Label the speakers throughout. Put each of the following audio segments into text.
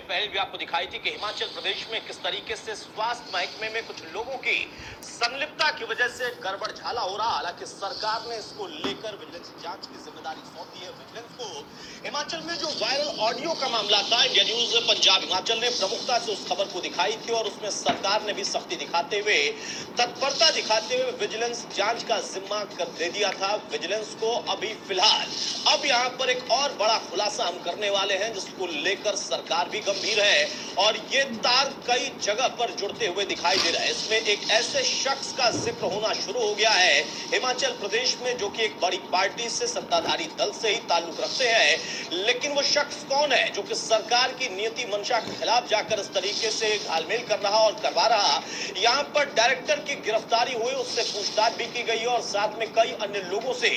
Speaker 1: पहल भी आपको दिखाई थी कि हिमाचल प्रदेश में किस तरीके से स्वास्थ्य महकमे में कुछ लोगों की संलिप्तता की वजह से गड़बड़ झाला हो रहा। हालांकि सरकार ने इसको लेकर विजिलेंस जांच की जिम्मेदारी सौंप दी है विजिलेंस को। हिमाचल में जो वायरल ऑडियो का मामला था, इंडिया न्यूज पंजाब हिमाचल ने प्रमुखता से उस खबर को दिखाई थी और उसमें सरकार ने भी सख्ती दिखाते हुए, तत्परता दिखाते हुए विजिलेंस जांच का जिम्मा कर दे दिया था विजिलेंस को। अभी फिलहाल अब यहाँ पर एक और बड़ा खुलासा हम करने वाले हैं जिसको लेकर सरकार भी गंभीर है और ये तार कई जगह पर जुड़ते हुए दिखाई दे रहा है। इसमें एक ऐसे शख्स का जिक्र होना शुरू हो गया है हिमाचल प्रदेश में जो कि एक बड़ी पार्टी से, सत्ताधारी दल से ही ताल्लुक रखते हैं, लेकिन वो शख्स कौन है जो कि सरकार की नीति मंशा के खिलाफ जाकर इस तरीके से घालमेल कर रहा और करवा रहा। यहाँ पर डायरेक्टर की गिरफ्तारी हुई, उससे पूछताछ भी की गई और साथ में कई अन्य लोगों से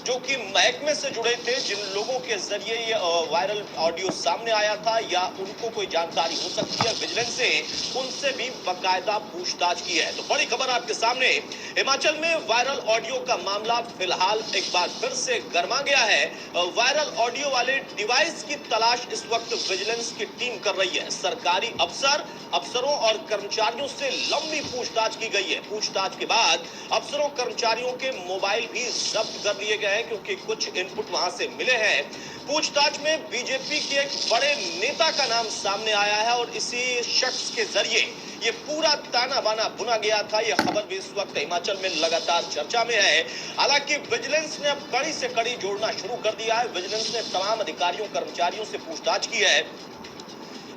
Speaker 1: जो कि महकमे से जुड़े थे, जिन लोगों के जरिए ये वायरल ऑडियो सामने आया था या उनको कोई जानकारी हो सकती है, विजिलेंस से उनसे भी बकायदा पूछताछ की है। तो बड़ी खबर आपके सामने, हिमाचल में वायरल ऑडियो का मामला फिलहाल एक बार फिर से गर्मा गया है। वायरल ऑडियो वाले डिवाइस की तलाश इस वक्त विजिलेंस की टीम कर रही है। सरकारी अफसरों और कर्मचारियों से लंबी पूछताछ की गई है। पूछताछ के बाद अफसरों कर्मचारियों के मोबाइल भी जब्त कर लिए गए हैं क्योंकि कुछ इनपुट वहां से मिले हैं। पूछताछ में बीजेपी के एक बड़े नेता का नाम सामने आया है और इसी शख्स के जरिए ये पूरा ताना बाना बुना गया था। यह खबर भी इस वक्त हिमाचल में लगातार चर्चा में है। हालांकि विजिलेंस ने अब कड़ी से कड़ी जोड़ना शुरू कर दिया है। विजिलेंस ने तमाम अधिकारियों कर्मचारियों से पूछताछ की है।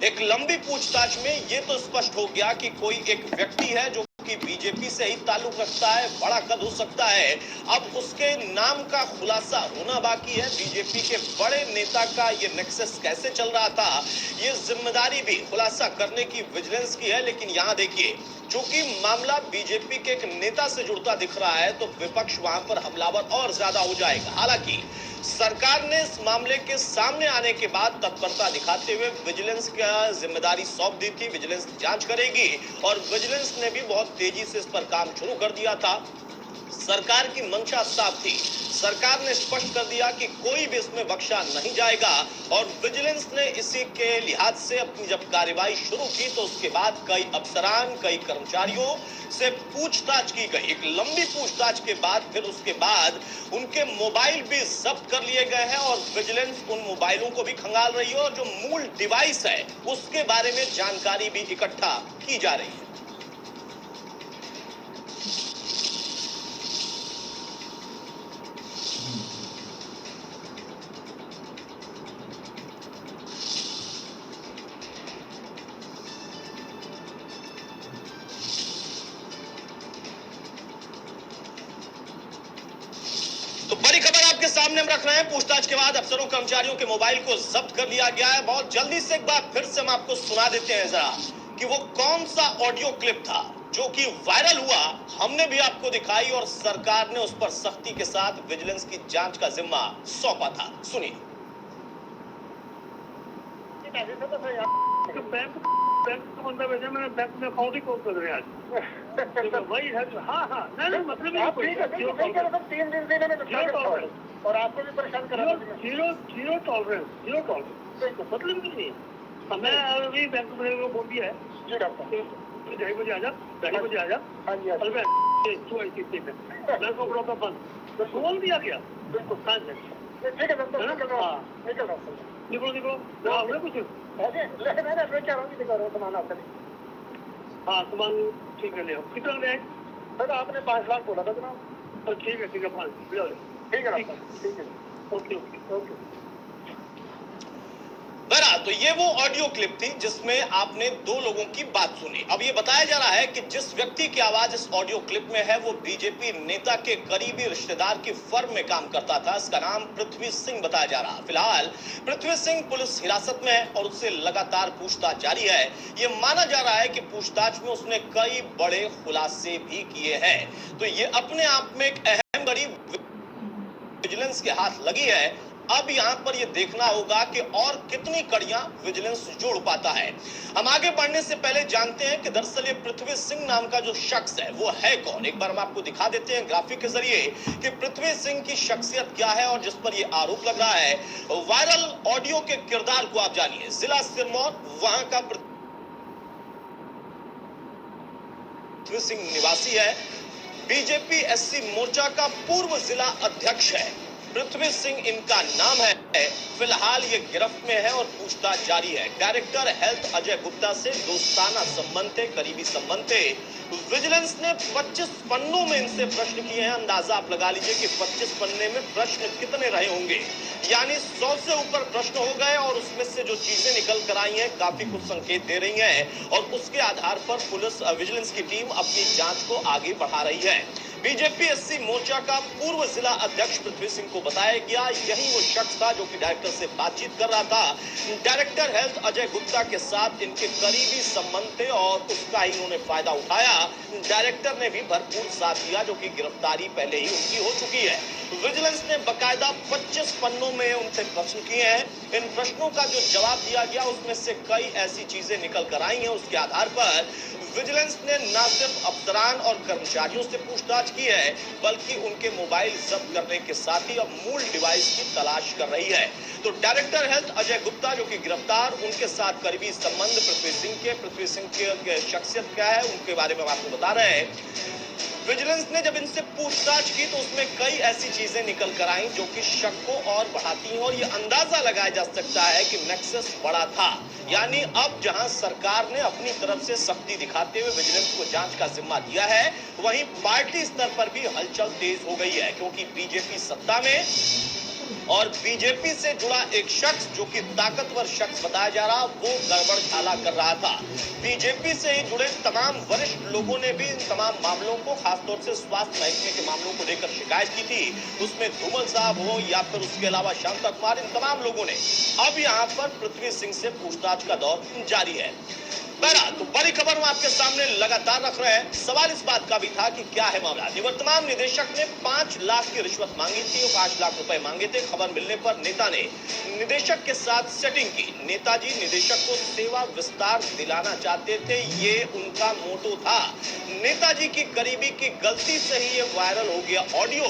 Speaker 1: एक लंबी पूछताछ में ये तो स्पष्ट हो गया कि कोई एक व्यक्ति है जो कि बीजेपी से ही ताल्लुक रखता है, बड़ा कद हो सकता है। अब उसके नाम का खुलासा होना बाकी है। बीजेपी के बड़े नेता का ये नेक्सस कैसे चल रहा था, ये जिम्मेदारी भी खुलासा करने की विजिलेंस की है। लेकिन यहाँ देखिए, चूंकि मामला बीजेपी के एक नेता से जुड़ता दिख रहा है तो विपक्ष वहां पर हमलावर और ज्यादा हो जाएगा। हालांकि सरकार ने इस मामले के सामने आने के बाद तत्परता दिखाते हुए विजिलेंस का जिम्मेदारी सौंप दी थी। विजिलेंस जांच करेगी और विजिलेंस ने भी बहुत तेजी से इस पर काम शुरू कर दिया था। सरकार की मंशा साफ थी। सरकार ने स्पष्ट कर दिया कि कोई भी इसमें बख्शा नहीं जाएगा और विजिलेंस ने इसी के लिहाज से अपनी जब कार्रवाई शुरू की तो उसके बाद कई अफसरान, कई कर्मचारियों से पूछताछ की गई। एक लंबी पूछताछ के बाद फिर उसके बाद उनके मोबाइल भी जब्त कर लिए गए हैं और विजिलेंस उन मोबाइलों को भी खंगाल रही है और जो मूल डिवाइस है उसके बारे में जानकारी भी इकट्ठा की जा रही है। तो बड़ी खबर आपके सामने हम रख रहे हैं। पूछताछ के बाद अफसरों कर्मचारियों के मोबाइल को जब्त कर लिया गया है। बहुत जल्दी से एक बार फिर से हम आपको सुना देते हैं जरा कि वो कौन सा ऑडियो क्लिप था जो कि वायरल हुआ। हमने भी आपको दिखाई और सरकार ने उस पर सख्ती के साथ विजिलेंस की जांच का जिम्मा सौंपा था। सुनिए।
Speaker 2: बैंक का बंदा भेजा, मैंने बैंक में अकाउंट ही क्लोज कर दिया आज। वही है। हाँ हाँ, नहीं मतलब
Speaker 3: आप ठीक है, ठीक है, मतलब 3 दिन से मैंने और आपको भी परेशान करा
Speaker 2: जीरो टॉलरेंस मतलब नहीं है। मैं अभी बैंक में बोल दिया है
Speaker 3: जी डॉक्टर,
Speaker 2: 2:30 बजे आ जा, 2:30 बजे आ जा।
Speaker 3: हाँ जी,
Speaker 2: और मैं को ब्लॉक बंद तो बोल दिया गया।
Speaker 3: बिल्कुल ठीक है डॉक्टर, निकल रहा हूँ।
Speaker 2: निकलो कुछ
Speaker 3: ऐसे मैं क्या रहा हूँ सामान आपका।
Speaker 2: हाँ, सामान ठीक है, ले आओ। कितना ले?
Speaker 3: सर आपने 5 लाख बोला था जनाब।
Speaker 2: तो ठीक है 5
Speaker 3: ठीक है ठीक है,
Speaker 2: ओके।
Speaker 1: बहरहाल तो ये वो ऑडियो क्लिप थी जिसमें आपने 2 लोगों की बात सुनी। अब ये बताया जा रहा है कि जिस व्यक्ति की आवाज इस ऑडियो क्लिप में है वो बीजेपी नेता के करीबी रिश्तेदार की फर्म में काम करता था। इसका नाम पृथ्वी सिंह बताया जा रहा है। फिलहाल पृथ्वी सिंह पुलिस हिरासत में है और उससे लगातार पूछताछ जारी है। ये माना जा रहा है कि पूछताछ में उसने कई बड़े खुलासे भी किए हैं। तो ये अपने आप में एक अहम बड़ी विजिलेंस के हाथ लगी है। अब यहाँ पर ये देखना होगा कि और कितनी कड़ियां विजिलेंस जोड़ पाता है। हम आगे बढ़ने से पहले जानते हैं कि दरअसल ये पृथ्वी सिंह नाम का जो शख्स है वो है कौन। एक बार हम आपको दिखा देते हैं ग्राफिक के जरिए कि पृथ्वी सिंह की शख्सियत क्या है और जिस पर ये आरोप लग रहा है। वायरल ऑडियो के किरदार को आप जानिए। जिला सिरमौर, वहां का पृथ्वी सिंह निवासी है। बीजेपी एससी मोर्चा का पूर्व जिला अध्यक्ष है। पृथ्वी सिंह इनका नाम है। फिलहाल ये गिरफ्त में है और पूछताछ जारी है। डायरेक्टर हेल्थ अजय गुप्ता से दोस्ताना संबंध थे, करीबी संबंध थे। विजिलेंस ने 25 पन्नों में इनसे प्रश्न किए हैं। अंदाजा आप लगा लीजिए कि 25 पन्ने में प्रश्न कितने रहे होंगे, यानी 100 से ऊपर प्रश्न हो गए और उसमें से जो चीजें निकल कर आई हैं काफी कुछ संकेत दे रही हैं और उसके आधार पर पुलिस विजिलेंस की टीम अपनी जांच को आगे बढ़ा रही है। बीजेपी एससी मोर्चा का पूर्व जिला अध्यक्ष पृथ्वी सिंह को बताया गया यही वो शख्स था जो कि डायरेक्टर से बातचीत कर रहा था। डायरेक्टर हेल्थ अजय गुप्ता के साथ इनके करीबी संबंध थे और उसका ही उन्होंने फायदा उठाया। डायरेक्टर ने भी भरपूर साथ दिया, जो कि गिरफ्तारी पहले ही उनकी हो चुकी है। विजिलेंस ने बकायदा 25 पन्नों में उनसे प्रश्न किए हैं। इन प्रश्नों का जो जवाब दिया गया उसमें से कई ऐसी चीजें निकल कर आई हैं। उसके आधार पर विजिलेंस ने न सिर्फ अफसरान और कर्मचारियों से पूछताछ की है बल्कि उनके मोबाइल जब्त करने के साथ ही अब मूल डिवाइस की तलाश कर रही है। तो डायरेक्टर हेल्थ अजय गुप्ता जो कि गिरफ्तार, उनके साथ करीबी संबंध पृथ्वी सिंह के शख्सियत क्या है उनके बारे में हम आपको बता रहे हैं। विजिलेंस ने जब इनसे पूछताछ की तो उसमें कई ऐसी चीजें निकल कर आई जो कि शक को और बढ़ाती हैं और ये अंदाजा लगाया जा सकता है कि नेक्सस बड़ा था। यानी अब जहां सरकार ने अपनी तरफ से सख्ती दिखाते हुए विजिलेंस को जांच का जिम्मा दिया है, वहीं पार्टी स्तर पर भी हलचल तेज हो गई है, क्योंकि बीजेपी सत्ता में और बीजेपी से जुड़ा एक शख्स जो कि ताकतवर शख्स बताया जा रहा वो गड़बड़ झाला कर रहा था। बीजेपी से ही जुड़े तमाम वरिष्ठ लोगों ने भी इन तमाम मामलों को, खासतौर से स्वास्थ्य महकमे के मामलों को लेकर शिकायत की थी। उसमें धूमल साहब हो या फिर उसके अलावा शांता कुमार, इन तमाम लोगों ने अब यहाँ पर पृथ्वी सिंह से पूछताछ का दौर जारी है। तो बड़ी खबर हम आपके सामने लगातार रख रहे हैं। सवाल इस बात का भी था कि क्या है मामला। निवर्तमान निदेशक ने 5 लाख की रिश्वत मांगी थी और 5 लाख रुपए मांगे थे। खबर मिलने पर नेता ने निदेशक के साथ सेटिंग की। नेताजी निदेशक को सेवा विस्तार दिलाना चाहते थे, ये उनका मोटो था। नेताजी की करीबी की गलती से ही ये वायरल हो गया ऑडियो।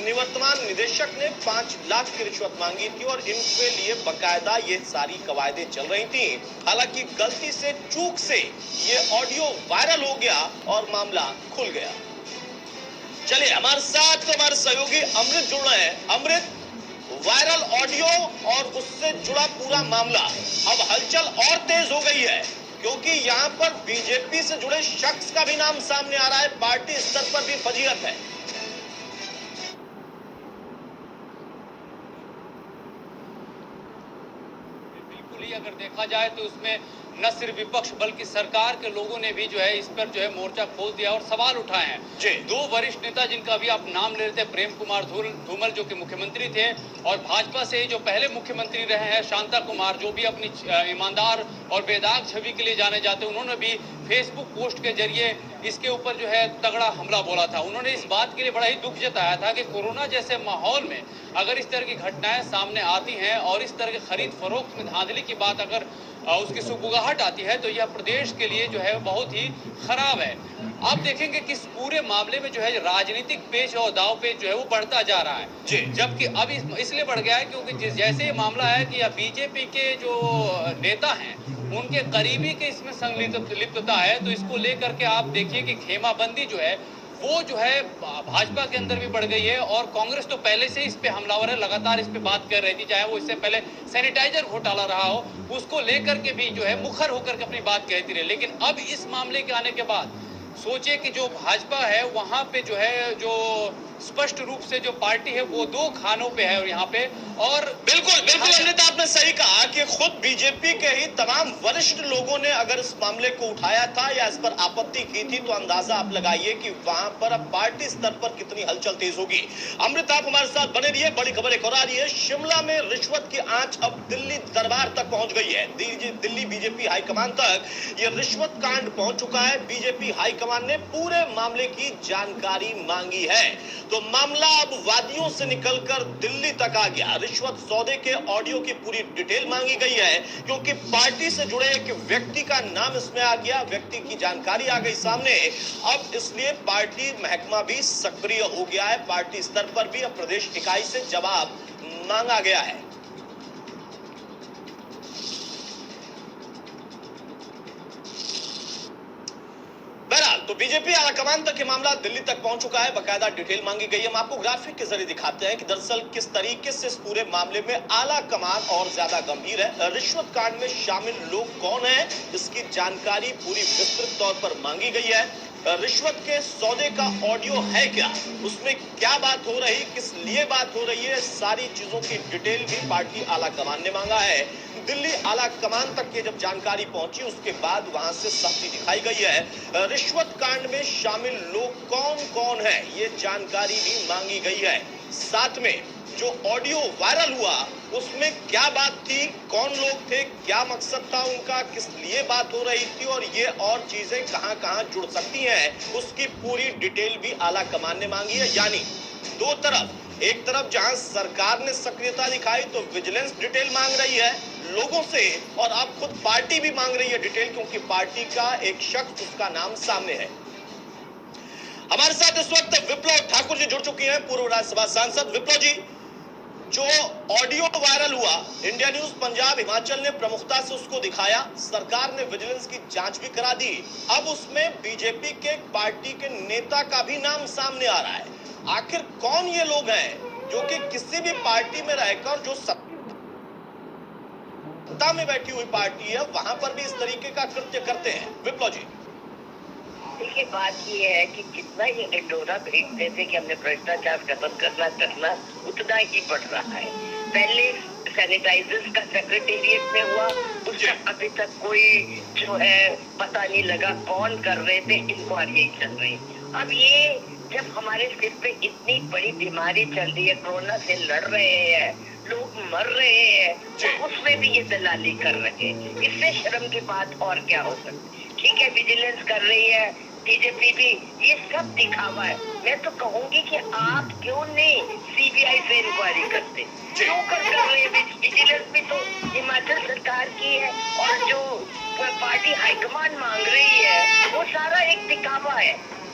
Speaker 1: निवर्तमान निदेशक ने 5 लाख की रिश्वत मांगी थी और इनके लिए बकायदा ये सारी कवायदें चल रही थी। हालांकि गलती से, चूक से ये ऑडियो वायरल हो गया और मामला खुल गया। चलिए हमारे साथ हमारे सहयोगी अमृत जुड़ रहे हैं। अमृत, वायरल ऑडियो और उससे जुड़ा पूरा मामला, अब हलचल और तेज हो गई है क्योंकि यहाँ पर बीजेपी से जुड़े शख्स का भी नाम सामने आ रहा है, पार्टी स्तर पर भी फजीहत है।
Speaker 4: बिल्कुल ही अगर देखा जाए तो उसमें न सिर्फ विपक्ष बल्कि सरकार के लोगों ने भी जो है इस पर जो है मोर्चा खोल दिया और सवाल उठाए हैं।
Speaker 1: जी।
Speaker 4: 2 वरिष्ठ नेता जिनका अभी आप नाम ले रहे थे, प्रेम कुमार धूमल जो कि मुख्यमंत्री थे, और भाजपा से जो पहले मुख्यमंत्री रहे हैं शांता कुमार, जो भी अपनी ईमानदार और बेदाग छवि के लिए जाने जाते, उन्होंने भी फेसबुक पोस्ट के जरिए इसके ऊपर जो है तगड़ा हमला बोला था। उन्होंने इस बात के लिए बड़ा ही दुख जताया था कि कोरोना जैसे माहौल में अगर इस तरह की घटनाएं सामने आती हैं और इस तरह की खरीद फरोख्त में धांधली की बात अगर उसकी सुगबुगाहट आती है तो यह प्रदेश के लिए जो है बहुत ही खराब है। आप देखेंगे कि इस पूरे मामले में जो है राजनीतिक पेच और दाव पेच जो है वो बढ़ता जा रहा है, जबकि अब इसलिए बढ़ गया है क्योंकि जैसे ये मामला है कि बीजेपी के जो नेता हैं उनके करीबी के इसमें संलिप्तता है, तो इसको लेकर के आप देखिए कि खेमाबंदी जो है वो जो है भाजपा के अंदर भी बढ़ गई है और कांग्रेस तो पहले से इस पे हमलावर है, लगातार इस पे बात कर रही थी, चाहे वो इससे पहले सैनिटाइजर घोटाला रहा हो, उसको लेकर के भी जो है मुखर होकर के अपनी बात कहती रही। लेकिन अब इस मामले के आने के बाद सोचे कि जो भाजपा है वहां पे जो है जो स्पष्ट रूप से जो पार्टी है वो 2 खानों पे है और यहाँ पे और
Speaker 1: बिल्कुल अमृता, आपने सही कहा कि खुद बीजेपी के ही तमाम वरिष्ठ लोगों ने अगर इस मामले को उठाया था या इस पर आपत्ति की थी तो अंदाजा आप लगाइए कि वहां पर अब पार्टी स्तर पर कितनी हलचल तेज होगी। अमृता, आप हमारे साथ बने रहिए। बड़ी खबर एक और आ रही है। शिमला में रिश्वत की आंच अब दिल्ली दरबार तक पहुंच गई है। दिल्ली बीजेपी हाईकमान तक ये रिश्वत कांड पहुंच चुका है। बीजेपी हाईकमान ने पूरे मामले की जानकारी मांगी है। तो मामला अब वादियों से निकलकर दिल्ली तक आ गया। रिश्वत सौदे के ऑडियो की पूरी डिटेल मांगी गई है, क्योंकि पार्टी से जुड़े एक व्यक्ति का नाम इसमें आ गया, व्यक्ति की जानकारी आ गई सामने। अब इसलिए पार्टी महकमा भी सक्रिय हो गया है। पार्टी स्तर पर भी अब प्रदेश इकाई से जवाब मांगा गया है। बहरहाल तो बीजेपी आलाकमान तक ये मामला दिल्ली तक पहुंच चुका है। बकायदा डिटेल मांगी गई है। हम आपको ग्राफिक के जरिए दिखाते हैं कि दरअसल किस तरीके से इस पूरे मामले में आला कमान और ज्यादा गंभीर है। रिश्वत कांड में शामिल लोग कौन हैं, इसकी जानकारी पूरी विस्तृत तौर पर मांगी गई है। रिश्वत के सौदे का ऑडियो है क्या, उसमें क्या बात हो रही, किस लिए बात हो रही है, सारी चीजों की डिटेल भी पार्टी आला कमान ने मांगा है। दिल्ली आला कमान तक के जब जानकारी पहुंची उसके बाद वहां से सख्ती दिखाई गई है। रिश्वत कांड में शामिल लोग कौन कौन है ये जानकारी भी मांगी गई है। साथ में जो ऑडियो वायरल हुआ उसमें क्या बात थी, कौन लोग थे, क्या मकसद था उनका, किस लिए बात हो रही थी और ये और चीजें कहां कहां जुड़ सकती हैं, उसकी पूरी डिटेल भी आला कमान ने मांगी है। यानी दो तरफ, एक तरफ जहां सरकार ने सक्रियता दिखाई तो विजिलेंस डिटेल मांग रही है लोगों से, और अब खुद पार्टी भी मांग रही है डिटेल, क्योंकि पार्टी का एक शख्स, उसका नाम सामने है। हमारे साथ इस वक्त विप्लव ठाकुर जी जुड़ चुकी हैं, पूर्व राज्यसभा सांसद। विप्लव जी, जो ऑडियो वायरल हुआ, इंडिया न्यूज पंजाब हिमाचल ने प्रमुखता से उसको दिखाया, सरकार ने विजिलेंस की जांच भी करा दी। अब उसमें बीजेपी के पार्टी के नेता का भी नाम सामने आ रहा है। आखिर कौन ये लोग हैं जो कि किसी भी पार्टी में रहकर, जो सत्ता में बैठी हुई पार्टी है, वहां पर भी इस तरीके का कृत्य करते हैं? विप्लव जी,
Speaker 5: देखिए, बात ये है कि जितना ये ढिंढोरा भेजते थे कि हमने भ्रष्टाचार खत्म करना उतना ही बढ़ रहा है। पहले सैनिटाइजर्स का सेक्रेटेरिएट में हुआ, उसका अभी तक कोई जो है पता नहीं लगा कौन कर रहे थे, इंक्वायरी चल रही। अब ये जब हमारे सिर पे इतनी बड़ी बीमारी चल रही है, कोरोना से लड़ रहे हैं, लोग मर रहे हैं, और उसमें भी ये दलाली कर रहे हैं, इससे शर्म की बात और क्या हो सकती। ठीक है, विजिलेंस कर रही है, बीजेपी भी, ये सब दिखावा है। मैं तो कहूंगी कि आप क्यों नहीं सीबीआई से इंक्वायरी करते, क्यों कर रहे हैं? विजिलेंस भी तो हिमाचल सरकार की है, और जो पार्टी हाईकमान मांग रही है वो सारा एक दिखावा है।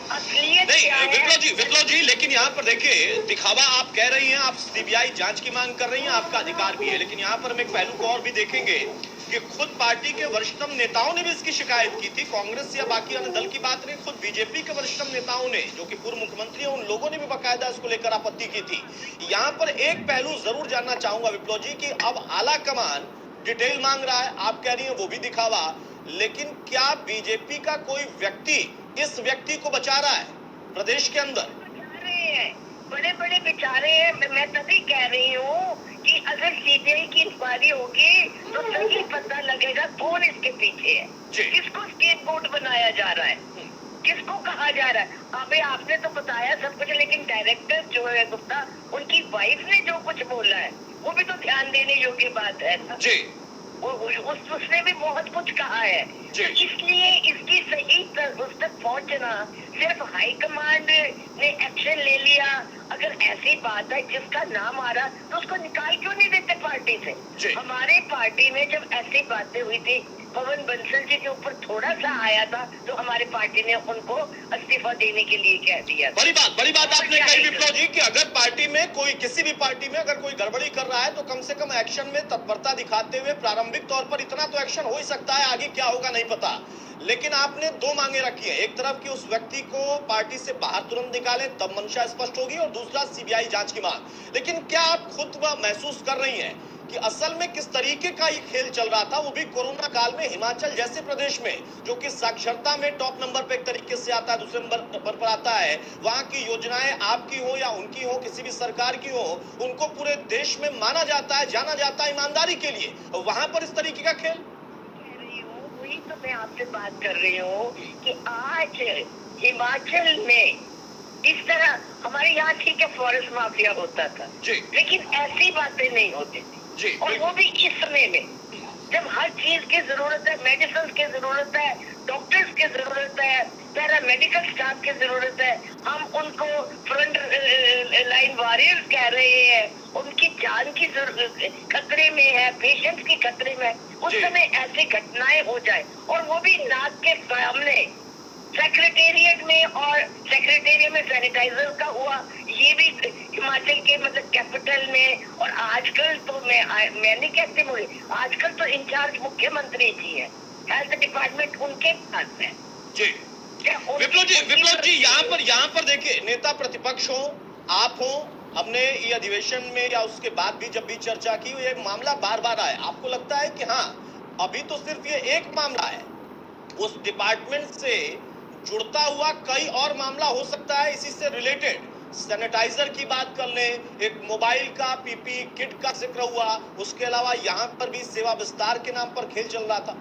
Speaker 5: असलियत क्या है?
Speaker 1: विप्लव जी, लेकिन यहाँ पर देखिए, दिखावा आप कह रही हैं, आप सीबीआई जांच की मांग कर रही हैं, आपका अधिकार भी है, लेकिन यहाँ पर हम एक पहलू को और भी देखेंगे कि खुद पार्टी के वरिष्ठतम नेताओं ने भी इसकी शिकायत की थी। कांग्रेस या बाकी अन्य दल की बात नहीं, खुद बीजेपी के वरिष्ठतम नेताओं ने, जो कि पूर्व मुख्यमंत्री हैं, उन लोगों ने भी बाकायदा इसको लेकर आपत्ति की थी। यहाँ पर एक पहलू जरूर जानना चाहूंगा विप्लव जी कि अब आला कमान डिटेल मांग रहा है, आप कह रही हैं वो भी दिखावा, लेकिन क्या बीजेपी का कोई व्यक्ति इस व्यक्ति को बचा रहा है प्रदेश के अंदर?
Speaker 5: बड़े बड़े बेचारे हैं। मैं तभी कह रही हूँ कि अगर सीबीआई की इंक्वायरी होगी तो तभी पता लगेगा कौन इसके पीछे है, किसको स्केपगोट बनाया जा रहा है, किसको कहा जा रहा है। अबे आपने तो बताया सब कुछ, लेकिन डायरेक्टर जो है गुप्ता, उनकी वाइफ ने जो कुछ बोला है वो भी तो ध्यान देने योग्य बात है ना जी। उसने भी बहुत कुछ कहा है, तो इसलिए इसकी सही उस तक पहुंचना, सिर्फ हाईकमांड ने एक्शन ले लिया। अगर ऐसी बात है जिसका नाम आ रहा तो उसको निकाल क्यों नहीं देते पार्टी से? हमारे पार्टी में जब ऐसी बातें हुई थी, पवन बंसल जी के ऊपर थोड़ा सा आया था तो हमारे पार्टी ने उनको इस्तीफा देने के लिए कह दिया।
Speaker 1: बड़ी बात आपने कही विप्लव जी कि अगर पार्टी में कोई, किसी भी पार्टी में अगर कोई गड़बड़ी कर रहा है तो कम से कम एक्शन में तत्परता दिखाते हुए, प्रारंभिक तौर पर इतना तो एक्शन हो ही सकता है, आगे क्या होगा नहीं पता। लेकिन आपने दो मांगे रखी है, एक तरफ कि उस व्यक्ति को पार्टी से बाहर तुरंत निकालें, तब मंशा स्पष्ट होगी, और दूसरा सीबीआई जांच की मांग। लेकिन क्या आप खुद महसूस कर रही हैं कि असल में किस तरीके का ये खेल चल रहा था, वो भी कोरोना काल में हिमाचल जैसे प्रदेश में, जो कि साक्षरता में टॉप नंबर पे एक तरीके से आता है, दूसरे नंबर पर आता है, वहां की योजनाएं आपकी हो या उनकी हो, किसी भी सरकार की हो, उनको पूरे देश में माना जाता है, जाना जाता है ईमानदारी के लिए, वहां पर इस तरीके का खेल।
Speaker 5: वही तो मैं आपसे बात कर रही हूँ कि आज हिमाचल में इस तरह, हमारे यहाँ ठीक है फॉरेस्ट माफिया होता था, लेकिन ऐसी बातें नहीं होती थी, और वो भी इस समय में। जब हर चीज की जरूरत है, मेडिसिन की जरूरत है, डॉक्टर्स की जरूरत है, पैरामेडिकल स्टाफ की जरूरत है, हम उनको फ्रंट लाइन वॉरियर्स कह रहे हैं, उनकी जान की खतरे में है, पेशेंट्स की खतरे में है, उस
Speaker 1: जी।
Speaker 5: समय ऐसी घटनाएं हो जाए और वो भी नाक के सामने सेक्रेटेरिएट में, और सेक्रेटेरिएट में सैनिटाइजर का हुआ, ये भी हिमाचल के मतलब कैपिटल में। और आजकल तो मैं नहीं कहती मुझे, आजकल तो इंचार्ज मुख्यमंत्री जी है, हेल्थ डिपार्टमेंट उनके पास है।
Speaker 1: जी
Speaker 5: क्या
Speaker 1: विप्लव जी,
Speaker 5: उनकी
Speaker 1: यहाँ पर देखिए, नेता प्रतिपक्ष हो, आप हो, हमने ये अधिवेशन में या उसके बाद भी जब भी चर्चा की, ये मामला बार बार आया। आपको लगता है कि हाँ, अभी तो सिर्फ ये एक मामला है, उस डिपार्टमेंट से जुड़ता हुआ कई और मामला हो सकता है इसी से रिलेटेड? सैनिटाइजर की बात कर लें, एक मोबाइल का पीपी किट का जिक्र हुआ, उसके अलावा यहाँ पर भी सेवा विस्तार के नाम पर खेल चल रहा था।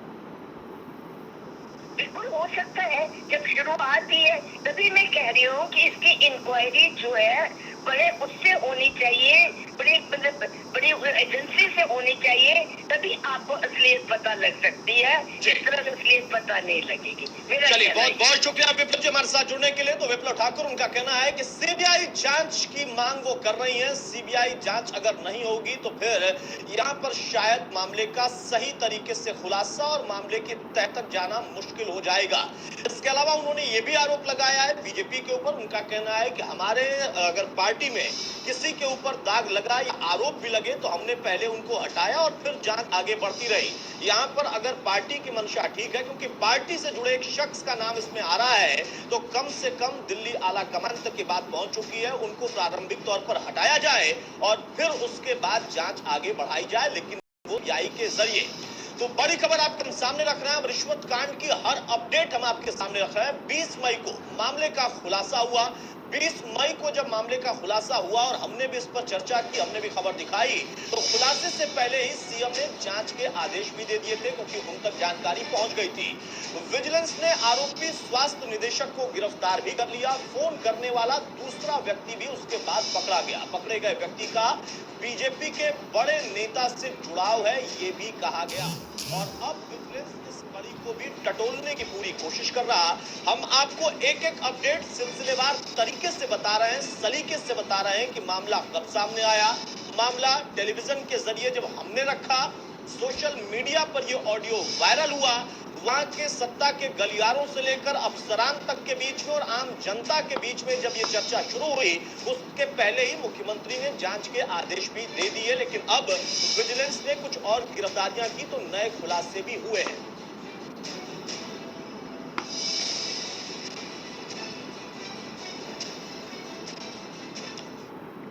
Speaker 5: बिल्कुल हो सकता है, जब शुरुआत ही है तभी मैं कह रही हूँ कि इसकी इंक्वायरी जो है बड़े उससे होनी चाहिए, बड़ी मतलब बड़ी एजेंसी से होनी चाहिए, तभी आपको असलियत पता लग सकती है। इस तरह असलियत पता नहीं लगेगी।
Speaker 1: चलिए, बहुत बहुत शुक्रिया विप्लव जी हमारे साथ जुड़ने के लिए। तो विप्लव ठाकुर, उनका कहना है कि सीबीआई जांच की मांग वो कर रही है, सीबीआई जांच अगर नहीं होगी तो फिर यहाँ पर शायद मामले का सही तरीके से खुलासा और मामले की तह तक जाना मुश्किल हो जाएगा। इसके अलावा उन्होंने ये भी आरोप लगाया है बीजेपी के ऊपर। उनका कहना है कि हमारे अगर पार्टी में किसी के ऊपर दाग लगा या आरोप भी लगे तो हमने पहले उनको हटाया और फिर जांच आगे बढ़ती रही। यहाँ पर अगर पार्टी की मंशा ठीक है, क्योंकि पार्टी से जुड़े एक शख्स का नाम इसमें आ रहा है, तो कम से कम दिल्ली आला कमान तक की बात पहुंच चुकी है, उनको प्रारंभिक तौर पर हटाया जाए और फिर उसके बाद जांच आगे बढ़ाई जाए, लेकिन वो सीबीआई के जरिए। तो बड़ी खबर आपके सामने रख रहे हैं, हम रिश्वत कांड की हर अपडेट हम आपके सामने रख रहे हैं। 20 मई को मामले का खुलासा हुआ। 20 मई को जब मामले का खुलासा हुआ और हमने भी इस पर चर्चा की, हमने भी खबर दिखाई, तो खुलासे से पहले ही सीएम ने जांच के आदेश भी दे दिए थे, क्योंकि उन तक जानकारी पहुंच गई थी। विजिलेंस ने आरोपी स्वास्थ्य निदेशक को गिरफ्तार भी कर लिया। फोन करने वाला दूसरा व्यक्ति भी उसके बाद पकड़ा गया। पकड़े गए व्यक्ति का बीजेपी के बड़े नेता से जुड़ाव है, ये भी कहा गया। और अब विजिलेंस इस कड़ी को भी टटोलने की पूरी कोशिश कर रहा। हम आपको एक एक अपडेट सिलसिलेवार तरीके से बता रहे हैं, सलीके से बता रहे हैं कि मामला कब सामने आया। मामला टेलीविजन के जरिए जब हमने रखा, सोशल मीडिया पर ये ऑडियो वायरल हुआ, वहां के सत्ता के गलियारों से लेकर अफसरान तक के बीच में और आम जनता के बीच में जब ये चर्चा शुरू हुई, उसके पहले ही मुख्यमंत्री ने जांच के आदेश भी दे दिए। लेकिन अब विजिलेंस ने कुछ और गिरफ्तारियां की तो नए खुलासे भी हुए हैं।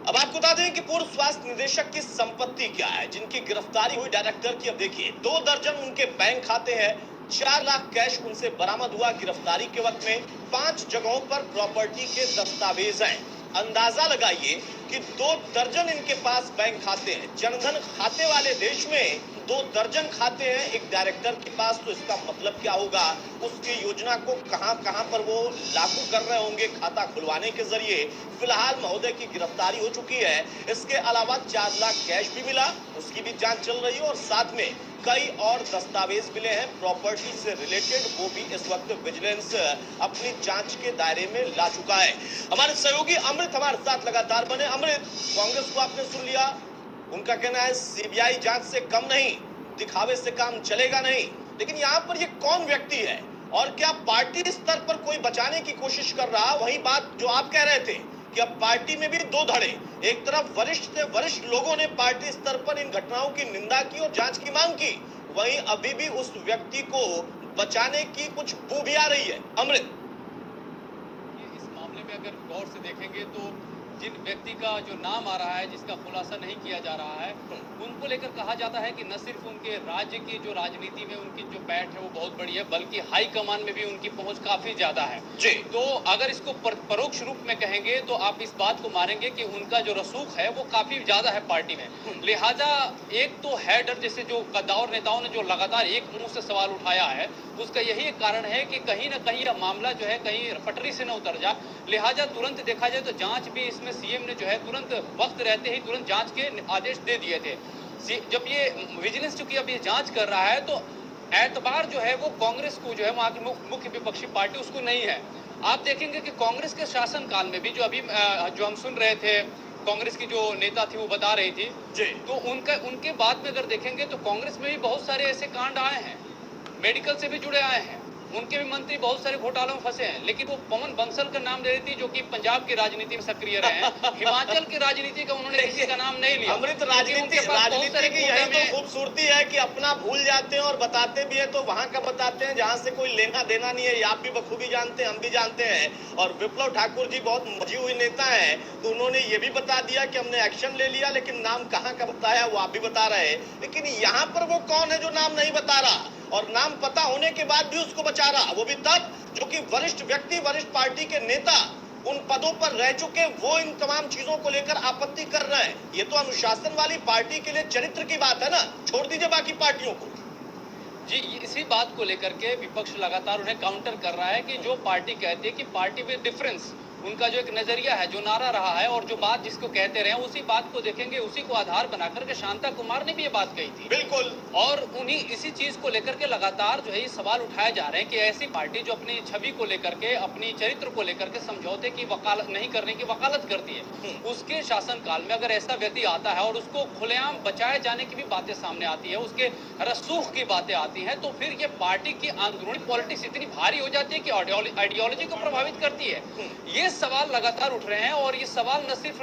Speaker 1: अब आपको बता दें कि पूर्व स्वास्थ्य निदेशक की संपत्ति क्या है, जिनकी गिरफ्तारी हुई डायरेक्टर की। अब देखिए, 2 दर्जन उनके बैंक खाते हैं, 4 लाख कैश उनसे बरामद हुआ गिरफ्तारी के वक्त में। 5 जगहों पर प्रॉपर्टी के दस्तावेज हैं। अंदाजा लगाइए कि 2 दर्जन इनके पास बैंक खाते हैं। जनधन खाते वाले देश में 2 दर्जन खाते हैं एक डायरेक्टर के पास, तो इसका मतलब क्या होगा? उसकी योजना को कहां कहां पर वो लागू कर रहे होंगे खाता खुलवाने के जरिए। फिलहाल महोदय की गिरफ्तारी हो चुकी है। इसके अलावा 4 लाख कैश भी मिला, उसकी भी जांच चल रही है, और साथ में कई और दस्तावेज मिले हैं प्रॉपर्टी से रिलेटेड, वो भी इस वक्त विजिलेंस अपनी जांच के दायरे में ला चुका है। हमारे सहयोगी अमृत हमारे साथ लगातार बने। अमृत, कांग्रेस को आपने सुन लिया, उनका कहना है सीबीआई जांच से कम नहीं, दिखावे से काम चलेगा नहीं, लेकिन यहाँ पर ये कौन व्यक्ति है और क्या पार्टी स्तर पर कोई बचाने की कोशिश कर रहा? वही बात जो आप कह रहे थे कि अब पार्टी में भी 2 धड़े, एक तरफ वरिष्ठ से वरिष्ठ लोगों ने पार्टी स्तर पर इन घटनाओं की निंदा की और जांच की मांग की, वहीं अभी भी उस व्यक्ति को बचाने की कुछ बू भी आ रही है। अमृत,
Speaker 4: इस मामले में अगर गौर से देखेंगे तो जिन व्यक्ति का जो नाम आ रहा है, जिसका खुलासा नहीं किया जा रहा है, उनको लेकर कहा जाता है कि न सिर्फ उनके राज्य की जो राजनीति में उनकी जो बैठ है वो बहुत बड़ी है, बल्कि हाई कमान में भी उनकी पहुंच काफी ज्यादा है
Speaker 1: जी।
Speaker 4: तो अगर इसको परोक्ष रूप में कहेंगे तो आप इस बात को मानेंगे कि उनका जो रसूख है वो काफी ज्यादा है पार्टी में। लिहाजा एक तो है डर, जैसे जो कद्दावर नेताओं ने जो लगातार एक मुंह से सवाल उठाया है, उसका यही एक कारण है कि कहीं ना कहीं यह मामला जो है कहीं पटरी से न उतर जा। लिहाजा तुरंत देखा जाए तो जांच भी इसमें सीएम ने जो है तुरंत वक्त रहते ही तुरंत जांच के आदेश दे दिए थे। जब ये विजिलेंस चूंकि अब ये जांच कर रहा है तो एतबार जो है वो कांग्रेस को जो है वहाँ की मुख्य विपक्षी पार्टी उसको नहीं है। आप देखेंगे कि कांग्रेस के शासनकाल में भी जो अभी जो हम सुन रहे थे कांग्रेस की जो नेता थी वो बता रही थी
Speaker 1: जी।
Speaker 4: तो उनके बाद में अगर देखेंगे तो कांग्रेस में भी बहुत सारे ऐसे कांड आए हैं, मेडिकल से भी जुड़े आए हैं, उनके भी मंत्री बहुत सारे घोटालों में फंसे हैं। लेकिन वो पवन बंसल का नाम ले रही थी जो कि पंजाब की राजनीति में सक्रिय रहे हैं, हिमाचल की राजनीति का उन्होंने किसी का नाम नहीं लिया।
Speaker 1: अमृत, राजनीति की यही तो खूबसूरती है कि अपना भूल जाते हैं और बताते भी है तो वहां का बताते हैं जहां से कोई लेना देना नहीं है। ये आप भी बखूबी जानते हैं, हम भी जानते हैं। और विप्लव ठाकुर जी बहुत मजी हुई नेता है तो उन्होंने ये भी बता दिया कि हमने एक्शन ले लिया, लेकिन नाम कहाँ का बताया वो आप भी बता रहे हैं। लेकिन यहाँ पर वो कौन है जो नाम नहीं बता रहा और नाम पता होने के बाद भी उसको बचा रहा, वो भी तब जो कि वरिष्ठ व्यक्ति, वरिष्ठ पार्टी के नेता उन पदों पर रह चुके, वो इन तमाम चीजों को लेकर आपत्ति कर रहे हैं। ये तो अनुशासन वाली पार्टी के लिए चरित्र की बात है ना, छोड़ दीजिए बाकी पार्टियों को।
Speaker 4: जी, इसी बात को लेकर के विपक्ष लगातार उन्हें काउंटर कर रहा है कि जो पार्टी कहती है कि पार्टी विद डिफरेंस, उनका जो एक नजरिया है, जो नारा रहा है और जो बात जिसको कहते रहे उसी बात को देखेंगे, उसी को आधार बनाकर के शांता कुमार ने भी ये बात कही थी।
Speaker 1: बिल्कुल। और
Speaker 4: उन्हीं इसी चीज को लेकर के लगातार जो है ये सवाल उठाए जा रहे हैं कि ऐसी पार्टी जो अपनी छवि को लेकर के, अपनी चरित्र को लेकर के समझौते की वकालत नहीं करने की वकालत करती है, उसके शासनकाल में अगर ऐसा व्यक्ति आता है और उसको खुलेआम बचाए जाने की भी बातें सामने आती है, उसके रसूख की बातें आती हैं, तो फिर ये पार्टी की अंदरूनी पॉलिटिक्स इतनी भारी हो जाती है कि आइडियोलॉजी को प्रभावित करती है। ये सवाल लगातार उठ रहे हैं और ये सवाल न सिर्फ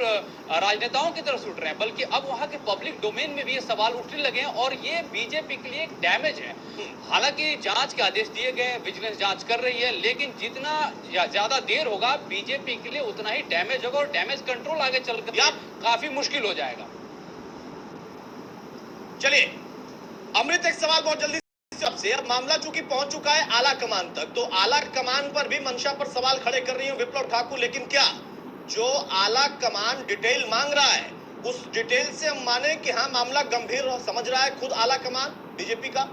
Speaker 4: राजनेताओं की तरफ से उठ रहे हैं बल्कि अब वहां के पब्लिक डोमेन में भी ये सवाल उठने लगे हैं और ये बीजेपी के लिए एक डैमेज है। हालांकि जांच के आदेश दिए गए, विजिलेंस जांच कर रही है, लेकिन जितना ज्यादा देर होगा बीजेपी के लिए उतना ही डैमेज होगा और डैमेज कंट्रोल आगे चलकर काफी मुश्किल हो जाएगा।
Speaker 1: चलिए अमृत, एक सवाल बहुत जल्दी से, अब मामला चूंकि पहुंच चुका है आला कमान तक, तो आला कमान पर भी मंशा पर सवाल खड़े कर रही है विप्लव ठाकुर। लेकिन क्या जो आला कमान डिटेल मांग रहा है उस डिटेल से हम माने कि हाँ मामला गंभीर समझ रहा है खुद आला कमान बीजेपी का?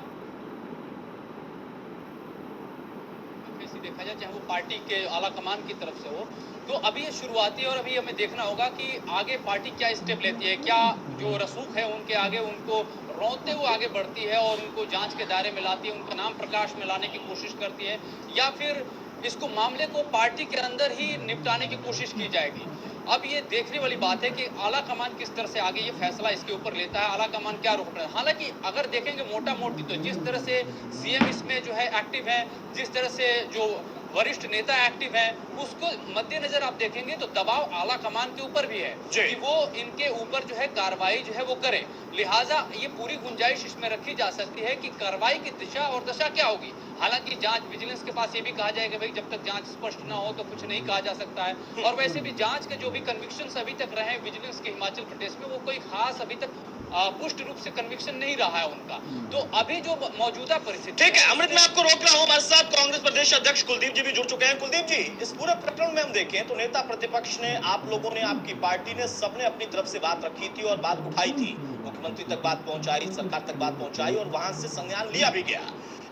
Speaker 4: देखा जाए चाहे वो पार्टी के आला कमान की तरफ से हो, तो अभी ये शुरुआती और अभी हमें देखना होगा कि आगे पार्टी क्या स्टेप लेती है, क्या जो रसूख है उनके आगे उनको रौंदते हुए आगे बढ़ती है और उनको जांच के दायरे में लाती है, उनका नाम प्रकाश में लाने की कोशिश करती है, या फिर इसको मामले को पार्टी के अंदर ही निपटाने की कोशिश की जाएगी। अब ये देखने वाली बात है कि आला कमान किस तरह से आगे ये फैसला इसके ऊपर लेता है, आला कमान क्या रुख रहा है। हालांकि अगर देखेंगे मोटा मोटी तो जिस तरह से सीएम इसमें जो है एक्टिव है, जिस तरह से जो वरिष्ठ नेता एक्टिव हैं, उसको मद्देनजर आप देखेंगे तो दबाव आला कमान के ऊपर भी है कि वो इनके ऊपर जो है कार्रवाई जो है वो करे। लिहाजा ये पूरी गुंजाइश इसमें रखी जा सकती है कि कार्रवाई की दिशा और दशा क्या होगी। हालांकि जांच विजिलेंस के पास ये भी कहा जाएगा भाई जब तक जांच स्पष्ट ना हो तो कुछ नहीं कहा जा सकता है। और वैसे भी जांच के जो भी कन्विक्शंस अभी तक रहे हैं विजिलेंस के हिमाचल प्रदेश में, वो कोई खास अभी तक पुष्ट रूप से कन्विक्शन नहीं रहा है उनका। तो अभी जो मौजूदा परिस्थिति,
Speaker 1: ठीक है अमृत, मैं आपको रोक रहा हूं। हमारे साथ कांग्रेस प्रदेश अध्यक्ष कुलदीप जी भी जुड़ चुके हैं। कुलदीप जी, इस पूरे प्रकरण में हम देखें तो नेता प्रतिपक्ष ने, आप लोगों ने, आपकी पार्टी ने, सबने अपनी तरफ से बात रखी थी और बात उठाई थी, मुख्यमंत्री तक बात पहुंचाई, सरकार तक बात पहुंचाई और वहां से संज्ञान लिया भी गया।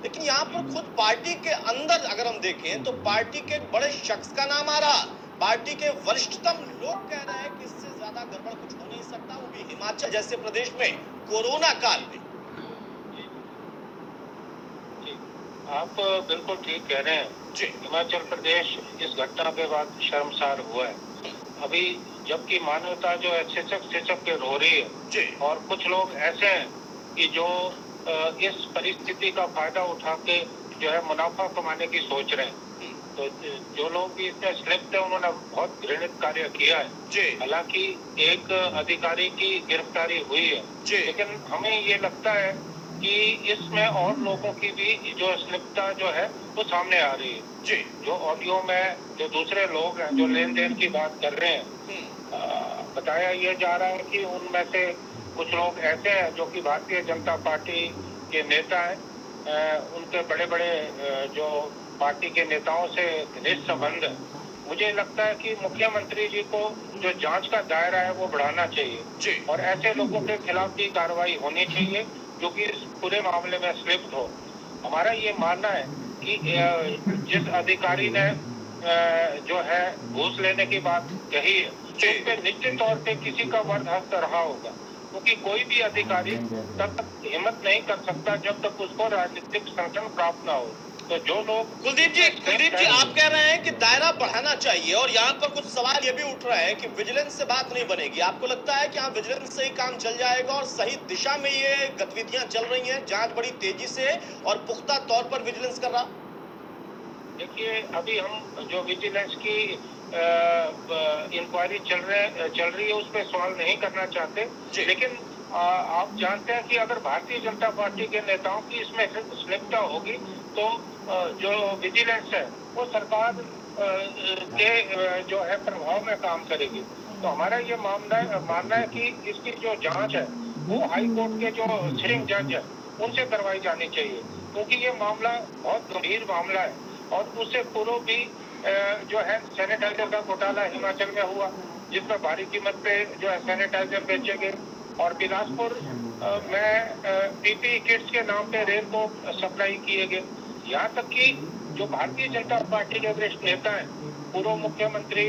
Speaker 1: लेकिन यहाँ पर खुद पार्टी के अंदर अगर हम देखें तो पार्टी के एक बड़े शख्स का नाम आ रहा, पार्टी के वरिष्ठतम लोग कह रहे हैं कि इससे ज्यादा गड़बड़ कुछ हो नहीं सकता, वो भी हिमाचल जैसे प्रदेश में कोरोना काल में।
Speaker 6: आप बिल्कुल ठीक कह रहे हैं जी। हिमाचल प्रदेश इस घटना के बाद शर्मसार हुआ है। अभी जबकि मानवता जो है सिचक के रो रही है जी। और कुछ लोग ऐसे हैं कि जो इस परिस्थिति का फायदा उठा के जो है मुनाफा कमाने की सोच रहे हैं। तो जो लोग भी इसमें स्लिप्त है उन्होंने बहुत घृणित कार्य किया है जी। हालांकि एक अधिकारी की गिरफ्तारी हुई है जी। लेकिन हमें ये लगता है कि इसमें और लोगों की भी जो स्लिप्तता जो है वो सामने आ रही है जी। जो ऑडियो में जो दूसरे लोग हैं जो लेन देन की बात कर रहे हैं, बताया ये जा रहा है कि उनमें से कुछ लोग ऐसे हैं जो कि भारतीय जनता पार्टी के नेता हैं, उनके बड़े बड़े जो पार्टी के नेताओं से घनिष्ठ संबंध है। मुझे लगता है कि मुख्यमंत्री जी को जो जांच का दायरा है वो बढ़ाना चाहिए जी। और ऐसे लोगों के खिलाफ भी कार्रवाई होनी चाहिए जो कि इस पूरे मामले में स्लिप्त हो। हमारा ये मानना है कि जिस अधिकारी ने जो है घूस लेने की बात कही है, उस पे निश्चित तौर पे किसी का वर्ग हस्त रहा होगा। क्योंकि कोई भी अधिकारी तब तक हिम्मत नहीं कर सकता जब तक उसको राजनीतिक संगठन प्राप्त ना हो। तो जो लोग
Speaker 1: कुलदीप जी आप कह रहे हैं कि दायरा बढ़ाना चाहिए और यहाँ पर कुछ सवाल ये भी उठ रहा है कि विजिलेंस से बात नहीं बनेगी। आपको लगता है कि हाँ विजिलेंस से ही काम चल जाएगा और सही दिशा में ये गतिविधियां चल रही हैं, जांच बड़ी तेजी से और पुख्ता तौर पर विजिलेंस कर रहा?
Speaker 6: देखिए, अभी हम जो विजिलेंस की इंक्वायरी चल रही है उस पर सवाल नहीं करना चाहते, लेकिन आप जानते हैं कि अगर भारतीय जनता पार्टी के नेताओं की इसमें संलिप्तता होगी तो जो विजिलेंस है वो सरकार के जो है प्रभाव में काम करेगी। तो हमारा ये मानना है कि इसकी जो जांच है वो हाई कोर्ट के जो सिटिंग जज है उनसे करवाई जानी चाहिए, क्योंकि ये मामला बहुत गंभीर मामला है। और उससे पूर्व भी जो है सैनिटाइजर का घोटाला हिमाचल में हुआ, जिसमें भारी कीमत पे जो है सैनिटाइजर बेचे गए, और बिलासपुर में पीपीई किट्स के नाम पे रेल को सप्लाई किए गए। यहाँ तक कि जो भारतीय जनता पार्टी के वरिष्ठ नेता हैं, पूर्व मुख्यमंत्री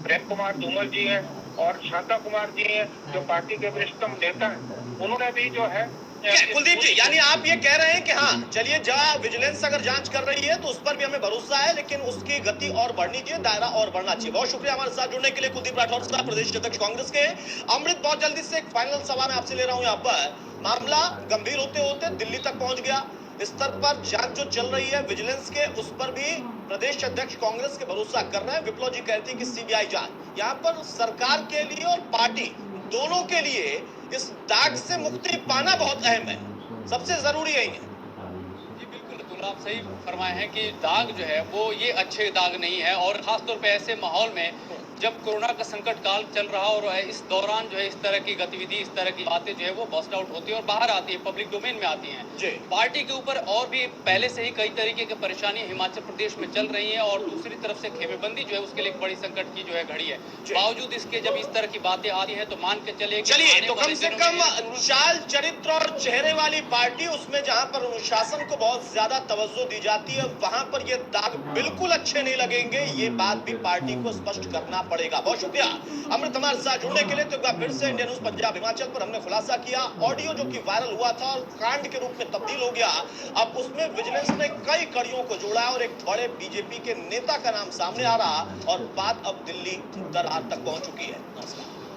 Speaker 6: प्रेम कुमार धूमल जी हैं और शांता कुमार जी हैं, जो पार्टी के वरिष्ठतम नेता हैं, उन्होंने भी जो है
Speaker 1: कुलदीप जी यानी आप ये कह रहे हैं कि हाँ चलिए जहाँ विजिलेंस अगर जांच कर रही है तो उस पर भी हमें भरोसा है, लेकिन उसकी गति और बढ़नी चाहिए, दायरा और बढ़ना चाहिए। बहुत शुक्रिया हमारे साथ जुड़ने के लिए कुलदीप राठौर साहब, प्रदेश अध्यक्ष कांग्रेस के। अमृत, बहुत जल्दी से एक फाइनल सवाल मैं आपसे ले रहा हूँ। यहाँ पर मामला गंभीर होते होते दिल्ली तक पहुंच गया, स्तर पर जांच जो चल रही है विजिलेंस के उस पर भी प्रदेश अध्यक्ष कांग्रेस के भरोसा कर रहे हैं। विप्लव जी कहते हैं कि सीबीआई जांच यहाँ पर सरकार के लिए और पार्टी दोनों के लिए इस दाग से मुक्ति पाना बहुत अहम है, सबसे जरूरी यही है।
Speaker 4: जी बिल्कुल आप सही फरमाए हैं कि दाग जो है वो ये अच्छे दाग नहीं है, और खासतौर पे ऐसे माहौल में जब कोरोना का संकट काल चल रहा और इस दौरान जो है इस तरह की गतिविधि, इस तरह की बातें जो है वो बस्ट आउट होती है और बाहर आती है, पब्लिक डोमेन में आती हैं। पार्टी के ऊपर और भी पहले से ही कई तरीके की परेशानी हिमाचल प्रदेश में चल रही है, और दूसरी तरफ से खेमेबंदी जो है उसके लिए एक बड़ी संकट की जो है घड़ी है। बावजूद इसके जब इस तरह की बातें आती हैं तो मान के चलिए
Speaker 1: तो कम से कम चाल चरित्र और चेहरे वाली पार्टी, उसमें जहां पर अनुशासन को बहुत ज्यादा तवज्जो दी जाती है, वहां पर ये दाग बिल्कुल अच्छे नहीं लगेंगे। ये बात भी पार्टी को स्पष्ट करना पड़ेगा। बहुत शुक्रिया अमृत हमारे साथ जुड़ने के लिए। तो एक बार फिर से इंडिया न्यूज पंजाब हिमाचल पर हमने खुलासा किया, ऑडियो जो कि वायरल हुआ था और कांड के रूप में तब्दील हो गया, अब उसमें विजिलेंस ने कई कड़ियों को जोड़ा और एक बड़े बीजेपी के नेता का नाम सामने आ रहा और बात अब दिल्ली दरार तक पहुंच चुकी है। नमस्कार।